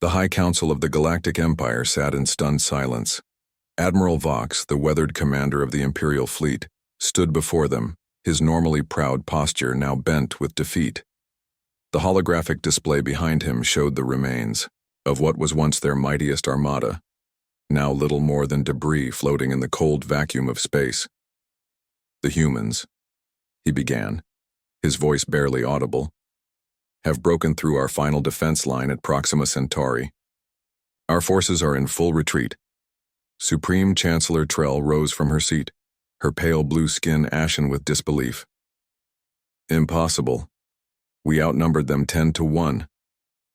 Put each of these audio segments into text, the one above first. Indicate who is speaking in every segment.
Speaker 1: The High Council of the Galactic Empire sat in stunned silence. Admiral Vox, the weathered commander of the Imperial fleet, stood before them, his normally proud posture now bent with defeat. The holographic display behind him showed the remains of what was once their mightiest armada, now little more than debris floating in the cold vacuum of space. "The humans," he began, his voice barely audible, "have broken through our final defense line at Proxima Centauri. Our forces are in full retreat." Supreme Chancellor Trell rose from her seat, her pale blue skin ashen with disbelief. "Impossible. We outnumbered them 10-1.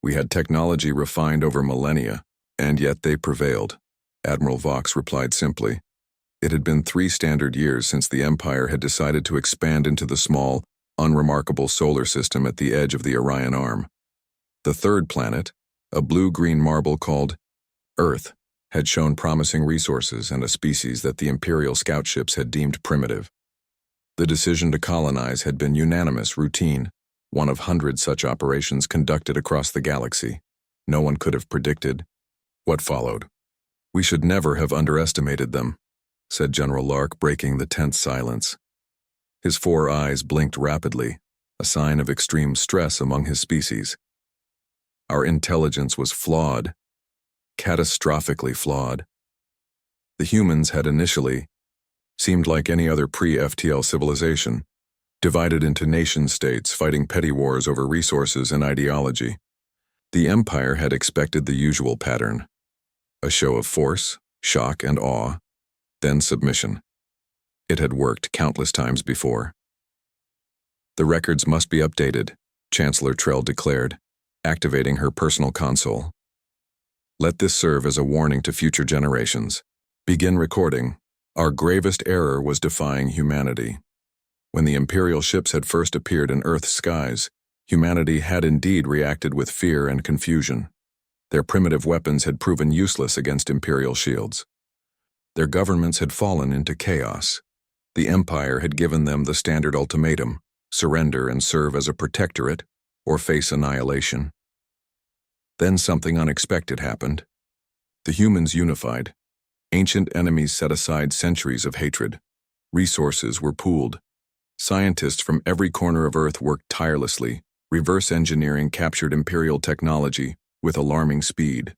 Speaker 1: We had technology refined over millennia, and yet they prevailed," Admiral Vox replied simply. It had been 3 standard years since the Empire had decided to expand into the small, unremarkable solar system at the edge of the Orion Arm. The third planet, a blue-green marble called Earth, had shown promising resources and a species that the Imperial scout ships had deemed primitive. The decision to colonize had been unanimous routine, one of hundreds such operations conducted across the galaxy. No one could have predicted what followed. "We should never have underestimated them," said General Lark, breaking the tense silence. His 4 eyes blinked rapidly, a sign of extreme stress among his species. "Our intelligence was flawed, catastrophically flawed. The humans had initially seemed like any other pre-FTL civilization, divided into nation-states fighting petty wars over resources and ideology. The Empire had expected the usual pattern: a show of force, shock and awe, then submission. It had worked countless times before. "The records must be updated," Chancellor Trell declared, activating her personal console. "Let this serve as a warning to future generations. Begin recording. Our gravest error was defying humanity. When the Imperial ships had first appeared in Earth's skies, humanity had indeed reacted with fear and confusion. Their primitive weapons had proven useless against Imperial shields. Their governments had fallen into chaos. The Empire had given them the standard ultimatum: surrender and serve as a protectorate, or face annihilation. Then something unexpected happened. The humans unified. Ancient enemies set aside centuries of hatred. Resources were pooled. Scientists from every corner of Earth worked tirelessly, reverse engineering captured Imperial technology with alarming speed.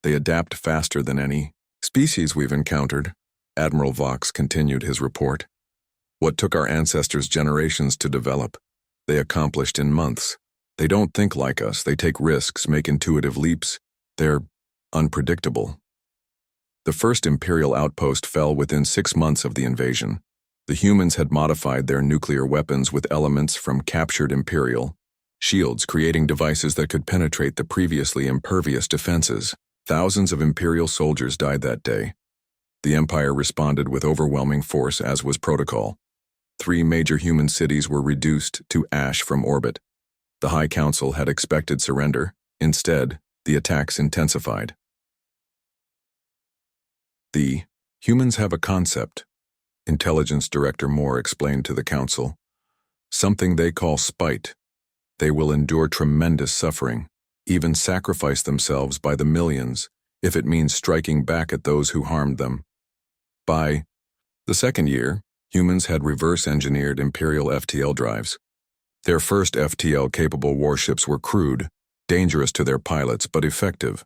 Speaker 1: "They adapt faster than any species we've encountered," Admiral Vox continued his report. "What took our ancestors generations to develop, they accomplished in months. They don't think like us, they take risks, make intuitive leaps. They're unpredictable." The first Imperial outpost fell within 6 months of the invasion. The humans had modified their nuclear weapons with elements from captured Imperial shields, creating devices that could penetrate the previously impervious defenses. Thousands of Imperial soldiers died that day. The Empire responded with overwhelming force, as was protocol. 3 major human cities were reduced to ash from orbit. The High Council had expected surrender. Instead, the attacks intensified. "The humans have a concept," Intelligence Director Moore explained to the Council. "Something they call spite. They will endure tremendous suffering, even sacrifice themselves by the millions, if it means striking back at those who harmed them." By the second year, humans had reverse-engineered Imperial FTL drives. Their first FTL-capable warships were crude, dangerous to their pilots, but effective.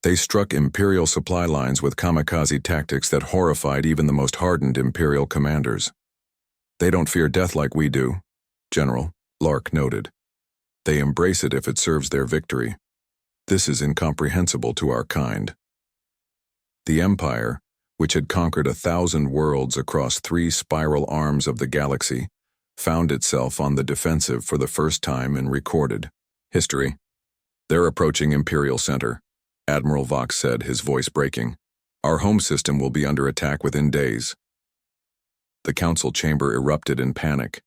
Speaker 1: They struck Imperial supply lines with kamikaze tactics that horrified even the most hardened Imperial commanders. "They don't fear death like we do," General Lark noted. "They embrace it if it serves their victory. This is incomprehensible to our kind." The Empire, which had conquered 1,000 worlds across 3 spiral arms of the galaxy, found itself on the defensive for the first time in recorded history. "They're approaching Imperial Center," Admiral Vox said, his voice breaking. "Our home system will be under attack within days." The council chamber erupted in panic.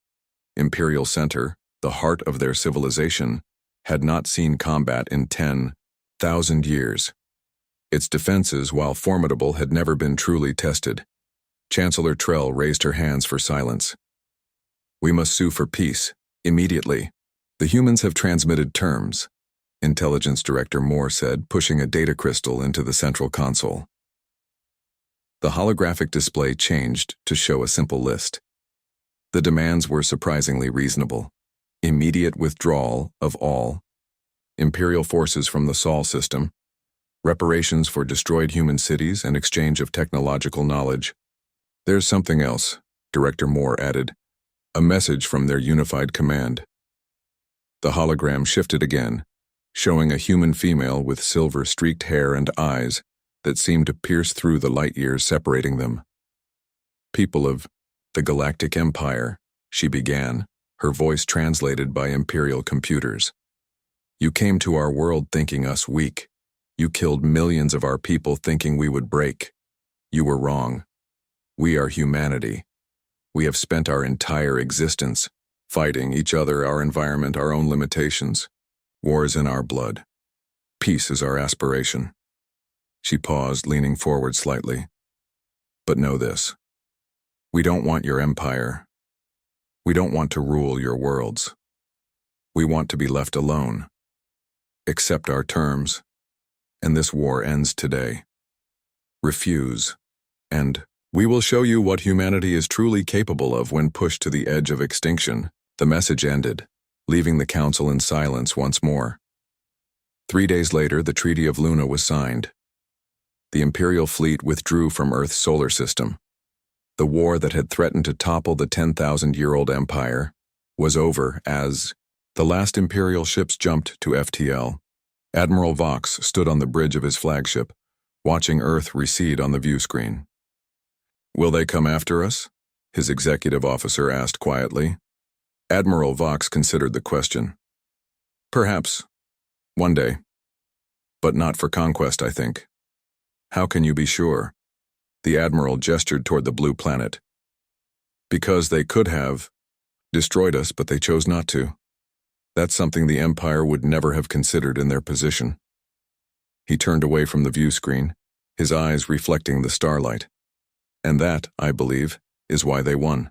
Speaker 1: Imperial Center, the heart of their civilization, had not seen combat in 10,000 years. Its defenses, while formidable, had never been truly tested. Chancellor Trell raised her hands for silence. "We must sue for peace, immediately. The humans have transmitted terms. Intelligence Director Moore said, pushing a data crystal into the central console. The holographic display changed to show a simple list. The demands were surprisingly reasonable. Immediate withdrawal of all Imperial forces from the Sol system, reparations for destroyed human cities, and exchange of technological knowledge. There's something else, Director Moore added, a message from their unified command. The hologram shifted again, showing a human female with silver-streaked hair and eyes that seemed to pierce through the light years separating them. People of the Galactic Empire, she began, her voice translated by Imperial computers. You came to our world thinking us weak. You killed millions of our people thinking we would break. You were wrong. We are humanity. We have spent our entire existence fighting each other, our environment, our own limitations. War is in our blood. Peace is our aspiration. She paused, leaning forward slightly. But know this. We don't want your empire. We don't want to rule your worlds. We want to be left alone. Accept our terms, and this war ends today. Refuse, and we will show you what humanity is truly capable of when pushed to the edge of extinction. The message ended, leaving the council in silence once more. 3 days later, the Treaty of Luna was signed. The Imperial fleet withdrew from Earth's solar system. The war that had threatened to topple the 10,000-year-old empire was over as the last Imperial ships jumped to FTL. Admiral Vox stood on the bridge of his flagship, watching Earth recede on the view screen. Will they come after us? His executive officer asked quietly. Admiral Vox considered the question. Perhaps. One day. But not for conquest, I think. How can you be sure? The Admiral gestured toward the blue planet. Because they could have destroyed us, but they chose not to. That's something the Empire would never have considered in their position. He turned away from the view screen, his eyes reflecting the starlight. And that, I believe, is why they won.